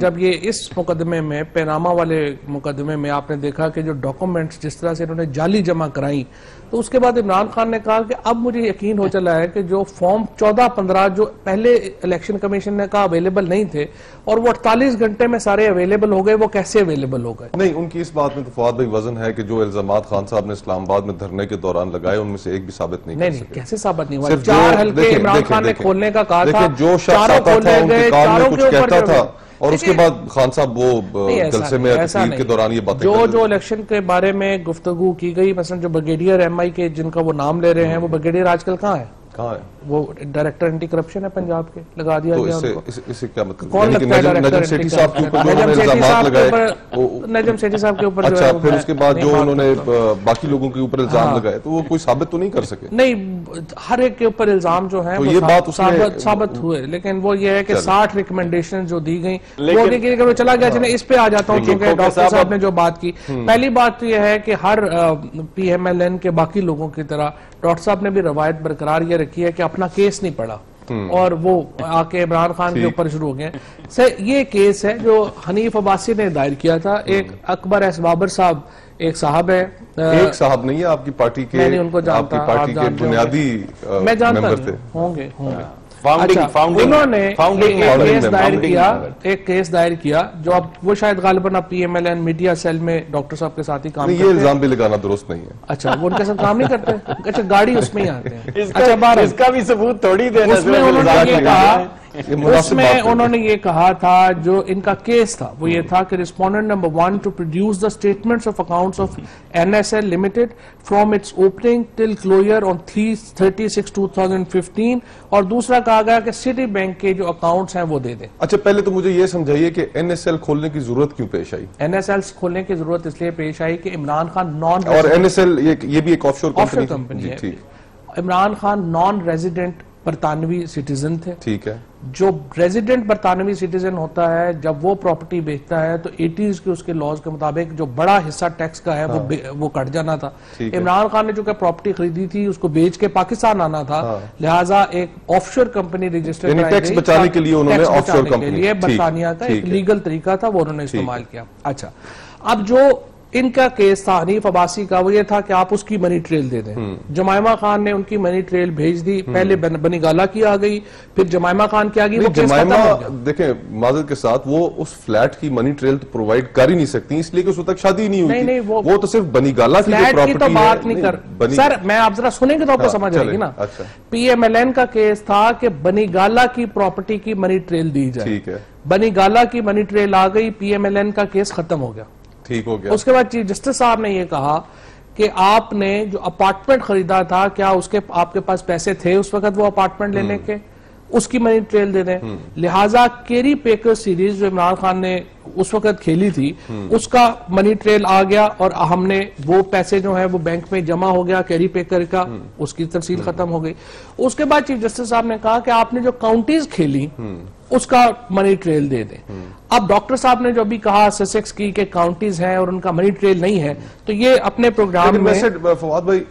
Speaker 2: जब ये इस मुकदमे में पैनामा वाले मुकदमे में आपने देखा कि जो डॉक्यूमेंट्स जिस तरह से इन्होंने जाली जमा कराई, तो उसके बाद इमरान खान ने कहा कि अब मुझे यकीन हो चला है कि जो फॉर्म 14-15 जो पहले इलेक्शन कमीशन ने कहा अवेलेबल नहीं थे और वो 48 घंटे में सारे अवेलेबल हो गए, वो कैसे अवेलेबल हो गए?
Speaker 3: नहीं, उनकी इस बात में तो फवाद भाई वजन है कि जो इल्जामात खान साहब ने इस्लामाबाद में धरने के दौरान लगाए उनमें से एक भी साबित नहीं कर सके।
Speaker 2: कैसे साबित नहीं हुआ? 4 हल्के इमरान खान ने खोलने का कहा था,
Speaker 3: जो शख्स आता था उनके कान में कुछ कहता था और उसके बाद खान साहब वो जलसे में तकरीर के दौरान ये बातें
Speaker 2: जो इलेक्शन के बारे में गुफ्तगू की गई, मसलन जो ब्रिगेडियर एमआई के जिनका वो नाम ले रहे हैं, वो ब्रिगेडियर आजकल कहाँ है?
Speaker 3: कहाँ है?
Speaker 2: वो डायरेक्टर एंटी करप्शन है पंजाब के, लगा दिया
Speaker 3: तो
Speaker 2: गया
Speaker 3: इससे
Speaker 2: उनको।
Speaker 3: इससे क्या मतलब?
Speaker 2: कौन लगता है डायरेक्टर
Speaker 3: नजम सेठी साहब के ऊपर जो
Speaker 2: नजम
Speaker 3: उन्होंने
Speaker 2: सेठी
Speaker 3: इल्जामात
Speaker 2: साहब के
Speaker 3: लगाए,
Speaker 2: ऊपर, नजम सेठी साहब के ऊपर जो
Speaker 3: अच्छा,
Speaker 2: है
Speaker 3: फिर उसके बाद जो
Speaker 2: नहीं
Speaker 3: उन्होंने
Speaker 2: मानता।
Speaker 3: बाकी लोगों के ऊपर इल्जाम लगाए, तो वो कोई साबित तो नहीं कर सके?
Speaker 2: नहीं, हर एक के ऊपर इल्जाम जो है
Speaker 3: तो
Speaker 2: वो
Speaker 3: ये बात उसने-
Speaker 2: साबित हुए, लेकिन वो ये है कि
Speaker 3: चलो।
Speaker 2: 60 रिकमेंडेशन जो दी गई
Speaker 4: लेकिन-
Speaker 2: वो देखिए वो चला गया। चलिए इस पे आ जाता हूँ,
Speaker 4: लेकिन
Speaker 2: क्योंकि
Speaker 4: खोखर
Speaker 2: डॉक्टर साहब
Speaker 4: साहब
Speaker 2: ने जो बात की, पहली बात तो ये है कि हर PMLN के बाकी लोगों की तरह डॉक्टर साहब ने भी रवायत बरकरार ये रखी है कि अपना केस नहीं पढ़ा और वो आके इमरान खान के ऊपर शुरू हो गए। सर ये केस है जो हनीफ अब्बासी ने दायर किया था। एक अकबर एस बाबर साहब एक साहब है,
Speaker 3: एक साहब नहीं है, आपकी पार्टी के,
Speaker 2: मैं नहीं उनको जानता,
Speaker 3: आपकी पार्टी
Speaker 2: आप
Speaker 3: के
Speaker 2: जानते
Speaker 3: बुनियादी
Speaker 2: मैं जानता
Speaker 3: मेंबर
Speaker 2: नहीं,
Speaker 3: थे।
Speaker 2: होंगे
Speaker 4: फाउंडिंग
Speaker 2: अच्छा,
Speaker 4: फाउंडिंग
Speaker 2: उन्होंने
Speaker 4: फाउंडिंग
Speaker 2: एक केस दायर
Speaker 4: फाउंडिंग
Speaker 2: किया,
Speaker 4: मेंबर।
Speaker 2: एक केस दायर किया जो अब वो शायद गालिबन अब PMLN मीडिया सेल में डॉक्टर साहब के साथ ही काम
Speaker 3: नहीं, ये
Speaker 2: करते हैं।
Speaker 3: इल्जाम भी लगाना दुरुस्त नहीं है।
Speaker 2: अच्छा, वो उनके साथ काम नहीं करते? अच्छा, गाड़ी उसमें ही आते हैं।
Speaker 4: इसका,
Speaker 2: अच्छा, बारह
Speaker 4: इसका भी सबूत थोड़ी देना,
Speaker 2: उसमें
Speaker 4: सिर्फ
Speaker 2: उन्होंने
Speaker 4: इल्जाम
Speaker 2: ये
Speaker 4: लगाना
Speaker 2: कहा,
Speaker 4: है।
Speaker 3: ये मुनासिब बात
Speaker 2: उसमें
Speaker 3: है।
Speaker 2: उन्होंने ये कहा था, जो इनका केस था वो ये था कि respondent number 1 to produce the statements of accounts of NSL limited from its opening till closure on 3/30/2015, और दूसरा कहा गया कि सिटी बैंक के जो अकाउंट्स हैं वो दे दें।
Speaker 3: अच्छा, पहले तो मुझे ये समझाइए कि NSL खोलने की जरूरत क्यों पेश आई?
Speaker 2: NSL खोलने की जरूरत इसलिए पेश आई कि इमरान खान नॉन
Speaker 3: और NSL ये भी एक ऑफशोर
Speaker 2: ऑफशोर
Speaker 3: कंपनी
Speaker 2: कंपनी
Speaker 3: जी,
Speaker 2: है।
Speaker 3: ठीक
Speaker 2: इमरान खान नॉन रेजिडेंट बरतानवी सिटीजन थे।
Speaker 3: ठीक है।
Speaker 2: जो रेजिडेंट बरतानवी सिटीजन होता है, जब वो प्रॉपर्टी बेचता है तो 80s के उसके लॉज के मुताबिक जो बड़ा हिस्सा टैक्स का है वो कट जाना था।
Speaker 3: ठीक है।
Speaker 2: इमरान खान ने जो प्रॉपर्टी खरीदी थी उसको बेच के पाकिस्तान आना था, लिहाजा एक ऑफशोर कंपनी रजिस्टर
Speaker 3: यानी टैक्स बचाने के लिए उन्होंने ऑफशोर कंपनी,
Speaker 2: के लिए बरतानिया का एक लीगल तरीका था, वो उन्होंने इस्तेमाल किया। अच्छा, अब जो इनका केस था हनीफ अब्बासी का, वो ये था कि आप उसकी मनी ट्रेल दे दें। जमाइमा खान ने उनकी मनी ट्रेल भेज दी, पहले बनी गाला की आ गई, फिर जमाइमा खान की आ गई। वो केस खत्म हो गया।
Speaker 3: देखें, माजरत के साथ वो उस फ्लैट की मनी ट्रेल तो प्रोवाइड कर ही नहीं सकती, इसलिए कि उस वक्त तक शादी ही नहीं हुई
Speaker 2: नहीं,
Speaker 3: थी।
Speaker 2: वो
Speaker 3: तो सिर्फ बनीगाला की जो
Speaker 2: फ्लैट की
Speaker 3: प्रॉपर्टी
Speaker 2: तो बात
Speaker 3: है,
Speaker 2: नहीं कर
Speaker 3: बनी-
Speaker 2: सर, मैं आप जरा सुनेंगे तो आपको
Speaker 3: हाँ,
Speaker 2: समझ
Speaker 3: चलें,
Speaker 2: आएगी ना।
Speaker 3: अच्छा।
Speaker 2: PMLN का केस था कि बनीगाला की प्रॉपर्टी की मनी ट्रेल दी जाए।
Speaker 3: ठीक है।
Speaker 2: बनीगाला की मनी ट्रेल आ गई, PMLN का केस खत्म हो गया।
Speaker 3: ठीक हो गया।
Speaker 2: उसके बाद चीफ जस्टिस साहब ने यह कहा कि आपने जो अपार्टमेंट खरीदा था, क्या उसके आपके पास पैसे थे उस वक्त वो अपार्टमेंट लेने के, उसकी मनी ट्रेल दे दें। लिहाजा केरी पेकर सीरीज जो इमरान खान ने उस वक्त खेली थी, उसका मनी ट्रेल आ गया और हमने वो पैसे जो है वो बैंक में जमा हो गया कैरी पेकर का, उसकी तफसील खत्म हो गई। उसके बाद चीफ जस्टिस साहब ने कहा कि आपने जो काउंटीज खेली उसका मनी ट्रेल दे दें। अब डॉक्टर साहब ने जो भी कहा ससेक्स की के काउंटीज हैं और उनका मनी ट्रेल नहीं है, तो ये अपने प्रोग्राम में
Speaker 3: फवाद भाई,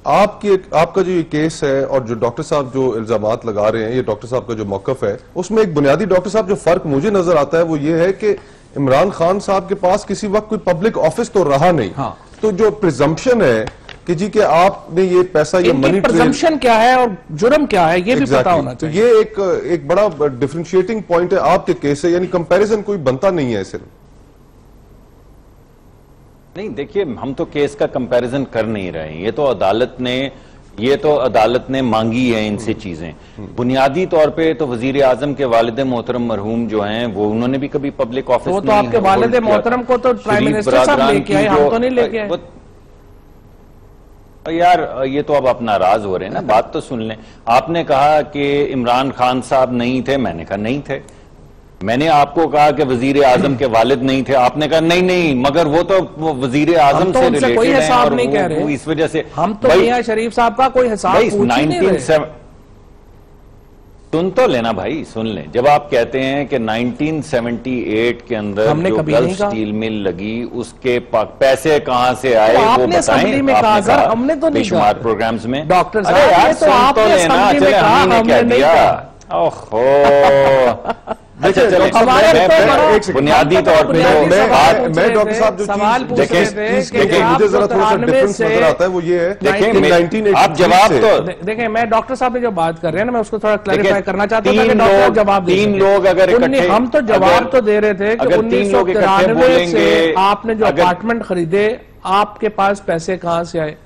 Speaker 3: आपका जो ये केस है और जो डॉक्टर साहब जो इल्जामात लगा रहे हैं, ये डॉक्टर साहब का जो मौकफ है, उसमें एक बुनियादी डॉक्टर साहब जो फर्क मुझे नजर आता है वो ये है कि इमरान खान साहब के पास किसी वक्त कोई पब्लिक ऑफिस तो रहा नहीं।
Speaker 2: हाँ।
Speaker 3: तो जो प्रिजम्पशन है कि जी के आपने ये पैसा, ये मनी
Speaker 2: प्रिजम्पशन क्या है और जुर्म क्या है, ये भी पता होना
Speaker 3: तो
Speaker 2: चाहिए।
Speaker 3: ये एक बड़ा डिफरेंशिएटिंग पॉइंट है आपके केस से, यानी कंपैरिजन कोई बनता नहीं है सिर्फ।
Speaker 4: नहीं, देखिए, हम तो केस का कंपैरिजन कर नहीं रहे हैं। ये तो अदालत ने मांगी है इनसे चीजें। बुनियादी तौर पे तो वजीर आजम के वालिद मोहतरम मरहूम जो हैं वो उन्होंने भी कभी पब्लिक ऑफिस
Speaker 2: तो आपके वालिद मोहतरम को तो प्राइम मिनिस्टर साहब लेके आए, हम तो नहीं लेके आए।
Speaker 4: यार, ये तो अब आप नाराज हो रहे हैं ना, बात तो सुन लें। आपने कहा कि इमरान खान साहब नहीं थे, मैंने कहा नहीं थे। मैंने आपको कहा कि वजीर आजम के वालिद नहीं थे, आपने कहा नहीं नहीं, मगर वो तो वजीर आजम से रिलेटेड
Speaker 2: कोई
Speaker 4: हैं
Speaker 2: हिसाब
Speaker 4: और
Speaker 2: नहीं कह रहे,
Speaker 4: इस वजह से
Speaker 2: हम तो मियां शरीफ साहब का कोई हिसाब पूछ ही नहीं रहे।
Speaker 4: सुन तो लेना भाई, सुन लें। जब आप कहते हैं कि 1978 के अंदर जो गल्फ स्टील मिल लगी उसके पैसे कहां से आए वो बताएं।
Speaker 2: हमने तो नहीं
Speaker 4: बेशुमार प्रोग्राम्स में
Speaker 2: डॉक्टर
Speaker 4: अरे यार सुन तो लेना, चले हमने क्या दिया। ओहो, अच्छा चलो, बुनियादी तौर पे
Speaker 3: मैं डॉक्टर साहब जो
Speaker 2: सवाल पूछ रहे थे कि
Speaker 3: मुझे जरा थोड़ा सा डिफरेंस नजर आता है वो ये है,
Speaker 4: देखें आप जवाब तो
Speaker 2: देखें, मैं डॉक्टर साहब ने जो बात कर रहे हैं ना, मैं उसको थोड़ा क्लैरिफाई करना चाहता हूं कि डॉक्टर जवाब दे।
Speaker 4: 3 लोग अगर इकट्ठे,
Speaker 2: हम तो जवाब तो दे रहे थे कि 1993 से आपने जो अपार्टमेंट खरीदे आपके पास पैसे कहां से आए?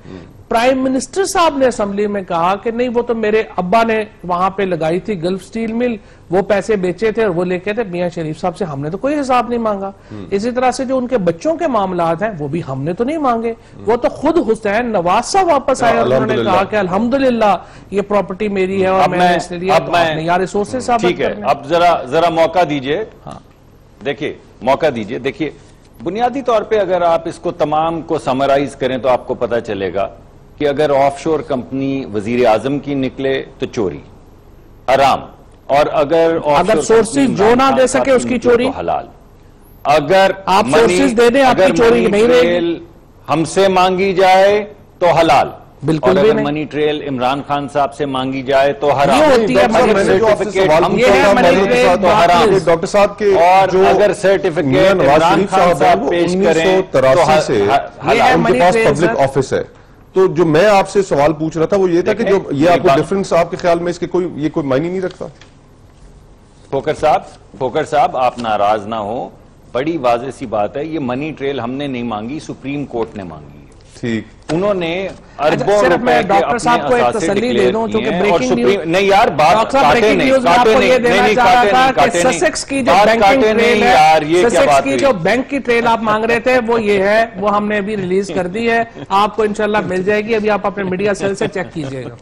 Speaker 2: प्राइम मिनिस्टर साहब ने असेंबली में कहा कि नहीं, वो तो मेरे अब्बा ने वहां पे लगाई थी गल्फ स्टील मिल, वो पैसे बेचे थे और वो लेके थे मियां शरीफ साहब से, हमने तो कोई हिसाब नहीं मांगा। इसी तरह से जो उनके बच्चों के मामलात हैं वो भी हमने तो नहीं मांगे, वो तो खुद हुसैन नवाज साहब वापस आए और उन्होंने कहा कि अल्हम्दुलिल्लाह ये प्रॉपर्टी मेरी है और मैंने इसलिए लिया। तो आपने यार रिसोर्सेस साबित
Speaker 4: ठीक है, अब जरा मौका दीजिए। हाँ, देखिए मौका दीजिए। देखिए बुनियादी तौर पे अगर आप इसको तमाम को समराइज करें तो आपको पता चलेगा कि अगर ऑफशोर कंपनी वजीर आजम की निकले तो चोरी हराम, और अगर
Speaker 2: सोर्सेज जो ना दे सके उसकी चोरी
Speaker 4: तो हलाल। अगर
Speaker 2: आप सोर्सेज दे दें आपकी चोरी नहीं रहेगी।
Speaker 4: हमसे मांगी जाए तो हलाल,
Speaker 2: बिल्कुल
Speaker 4: और
Speaker 2: भी
Speaker 4: अगर
Speaker 2: नहीं।
Speaker 4: मनी ट्रेल इमरान खान साहब से मांगी जाए तो हराम।
Speaker 2: ये होती है
Speaker 4: तो हराम।
Speaker 3: डॉक्टर साहब के
Speaker 4: और
Speaker 3: जो
Speaker 4: अगर सर्टिफिकेट
Speaker 3: नवाज
Speaker 4: इमरान
Speaker 3: शरीफ
Speaker 4: खान साहब
Speaker 3: वो
Speaker 4: पेश करें
Speaker 3: 1983 से
Speaker 2: हलाल।
Speaker 3: उनके पास पब्लिक ऑफिस है। तो जो मैं आपसे सवाल पूछ रहा था वो ये था कि जो ये आपको डिफरेंस आपके ख्याल में इसके ये कोई मायने नहीं रखता?
Speaker 4: फोकर साहब आप नाराज ना हो, बड़ी वाज़ेह सी बात है, ये मनी ट्रेल हमने नहीं मांगी, सुप्रीम कोर्ट ने मांगी है।
Speaker 3: ठीक,
Speaker 4: उन्होंने अरबों
Speaker 2: सिर्फ
Speaker 4: रुपए
Speaker 2: मैं
Speaker 4: के
Speaker 2: डॉक्टर
Speaker 4: अपने
Speaker 2: साहब को एक
Speaker 4: असासे
Speaker 2: तसल्ली दे
Speaker 4: डिक्लेयर
Speaker 2: दूं,
Speaker 4: किए
Speaker 2: क्योंकि
Speaker 4: हैं, और
Speaker 2: ब्रेकिंग
Speaker 4: सुप्रीम
Speaker 2: न्यूज
Speaker 4: नहीं यार, बात
Speaker 2: डॉक्टर साहब
Speaker 4: काटे
Speaker 2: ब्रेकिंग
Speaker 4: नहीं,
Speaker 2: न्यूज में
Speaker 4: काटे
Speaker 2: आपको
Speaker 4: नहीं,
Speaker 2: ये देना
Speaker 4: नहीं,
Speaker 2: चाह रहा था
Speaker 4: काटे
Speaker 2: कि
Speaker 4: नहीं,
Speaker 2: ससेक्स की जो
Speaker 4: बात
Speaker 2: बैंकिंग
Speaker 4: काटे
Speaker 2: ट्रेल
Speaker 4: नहीं
Speaker 2: है,
Speaker 4: यार, ये क्या
Speaker 2: ससेक्स
Speaker 4: बात
Speaker 2: की
Speaker 4: हुई?
Speaker 2: जो बैंक की ट्रेल आप मांग रहे थे वो ये है, वो हमने अभी रिलीज कर दी है, आपको इंशाल्लाह मिल जाएगी। अभी आप अपने मीडिया सेल से चेक कीजिएगा।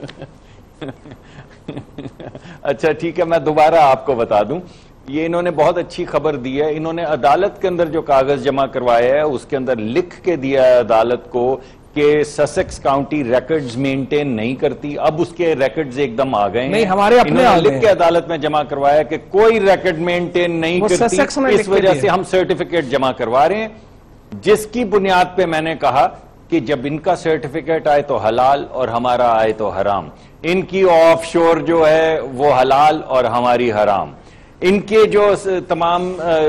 Speaker 4: अच्छा ठीक है, मैं दोबारा आपको बता दूं, ये इन्होंने बहुत अच्छी खबर दी है। इन्होंने अदालत के अंदर जो कागज जमा करवाया है उसके अंदर लिख के दिया है अदालत को कि ससेक्स काउंटी रिकॉर्ड्स मेंटेन नहीं करती। अब उसके रिकॉर्ड्स एकदम आ गए
Speaker 2: नहीं, हमारे अपने आ गए
Speaker 4: लिख के अदालत में जमा करवाया कि कोई रिकॉर्ड मेंटेन नहीं करती, इस वजह से हम सर्टिफिकेट जमा करवा रहे हैं। जिसकी बुनियाद पे मैंने कहा कि जब इनका सर्टिफिकेट आए तो हलाल और हमारा आए तो हराम। इनकी ऑफशोर जो है वो हलाल और हमारी हराम। इनके जो तमाम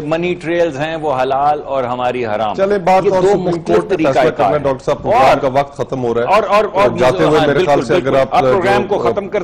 Speaker 4: मनी ट्रेल्स हैं वो हलाल और हमारी हराम।
Speaker 3: चले बात और
Speaker 4: दो
Speaker 3: सुप्रीम कोर्ट में फैसला करना। डॉक्टर साहब प्रोग्राम का वक्त खत्म हो रहा है
Speaker 4: और
Speaker 3: जाते हुए मेरे ख्याल से अगर आप
Speaker 4: प्रोग्राम को खत्म कर